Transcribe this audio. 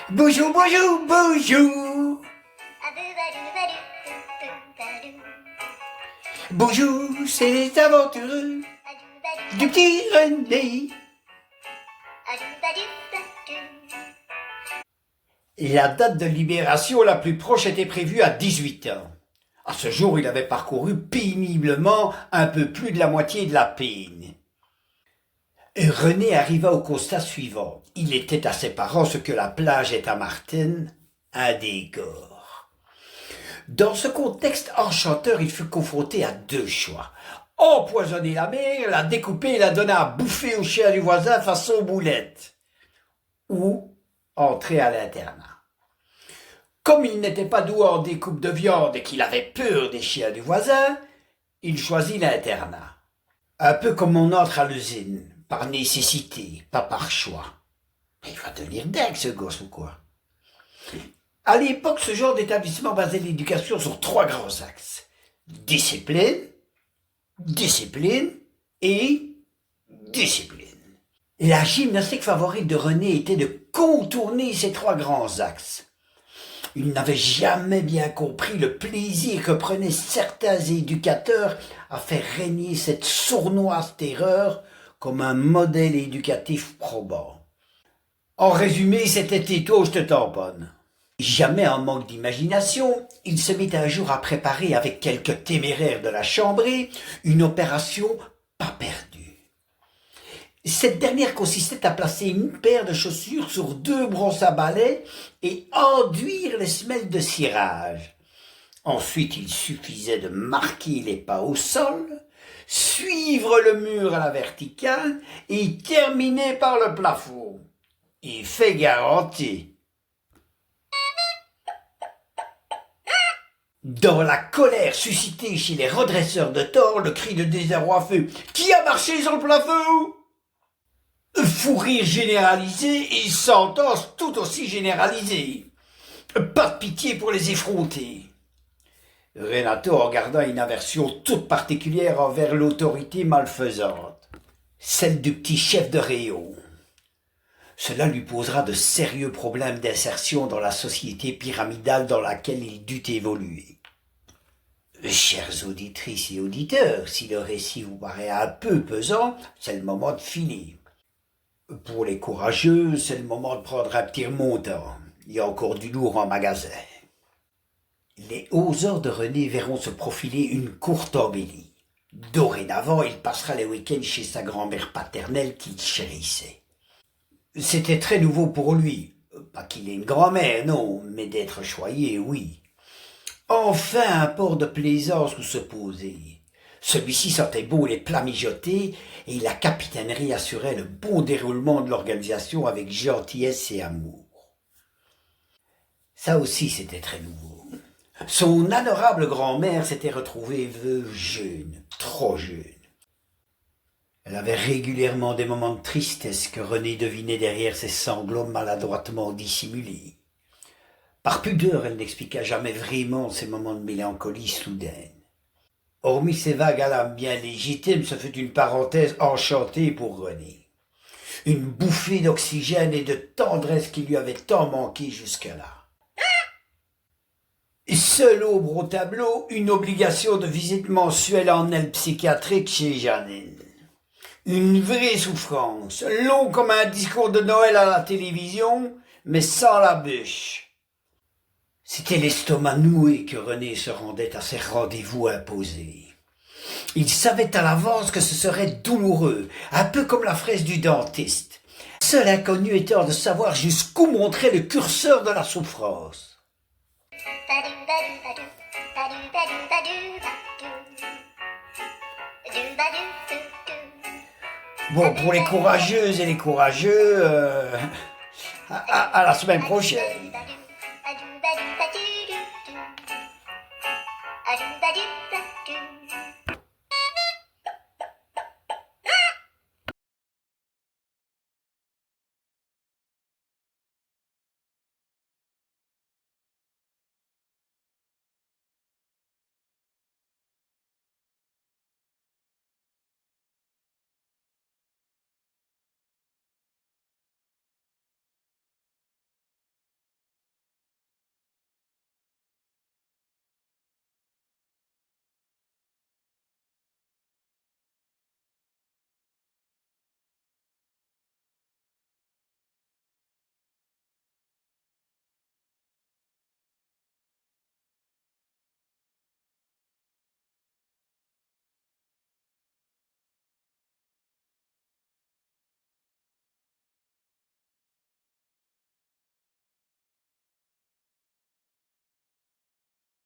Bonjour, bonjour, bonjour. Bonjour, c'est les aventureux du petit René. La date de libération la plus proche était prévue à 18 ans. À ce jour, il avait parcouru péniblement un peu plus de la moitié de la peine. René arriva au constat suivant. Il était à ses parents ce que la plage est à Martin, un décor. Dans ce contexte enchanteur, il fut confronté à deux choix. Empoisonner la mère, la découper et la donner à bouffer au chien du voisin façon boulette. Ou entrer à l'internat. Comme il n'était pas doué en découpe de viande et qu'il avait peur des chiens du voisin, il choisit l'internat. Un peu comme on entre à l'usine, par nécessité, pas par choix. Mais il va devenir dingue ce gosse ou quoi? À l'époque, ce genre d'établissement basait l'éducation sur trois grands axes. Discipline, discipline et discipline. La gymnastique favorite de René était de contourner ces trois grands axes. Il n'avait jamais bien compris le plaisir que prenaient certains éducateurs à faire régner cette sournoise terreur comme un modèle éducatif probant. En résumé, c'était Tito, je te tamponne. Jamais en manque d'imagination, il se mit un jour à préparer avec quelques téméraires de la chambrée une opération pas perdue. Cette dernière consistait à placer une paire de chaussures sur deux brosses à balai et enduire les semelles de cirage. Ensuite, il suffisait de marquer les pas au sol, suivre le mur à la verticale et terminer par le plafond. Et fait garanti. Dans la colère suscitée chez les redresseurs de tort, le cri de désarroi fut « Qui a marché sur le plafond ?» Fou rire généralisé et sentence tout aussi généralisée. Pas de pitié pour les effrontés. Renato en garda une aversion toute particulière envers l'autorité malfaisante, celle du petit chef de rayon. Cela lui posera de sérieux problèmes d'insertion dans la société pyramidale dans laquelle il dut évoluer. Chères auditrices et auditeurs, si le récit vous paraît un peu pesant, c'est le moment de filer. Pour les courageux, c'est le moment de prendre un petit remontant. Il y a encore du lourd en magasin. Les hauts heures de René verront se profiler une courte embellie. Dorénavant, il passera les week-ends chez sa grand-mère paternelle qu'il chérissait. C'était très nouveau pour lui. Pas qu'il ait une grand-mère, non, mais d'être choyé, oui. Enfin un port de plaisance où se poser. Celui-ci sentait beau les plats mijotés et la capitainerie assurait le bon déroulement de l'organisation avec gentillesse et amour. Ça aussi, c'était très nouveau. Son adorable grand-mère s'était retrouvée veuve jeune, trop jeune. Elle avait régulièrement des moments de tristesse que René devinait derrière ses sanglots maladroitement dissimulés. Par pudeur, elle n'expliqua jamais vraiment ces moments de mélancolie soudaine. Hormis ces vagues à l'âme bien légitimes, ce fut une parenthèse enchantée pour René. Une bouffée d'oxygène et de tendresse qui lui avait tant manqué jusque-là. Seule ombre au tableau, une obligation de visite mensuelle en aile psychiatrique chez Janine. Une vraie souffrance, long comme un discours de Noël à la télévision, mais sans la bûche. C'était l'estomac noué que René se rendait à ses rendez-vous imposés. Il savait à l'avance que ce serait douloureux, un peu comme la fraise du dentiste. Seul inconnu étant de savoir jusqu'où montrer le curseur de la souffrance. Bon, pour les courageuses et les courageux, à la semaine prochaine.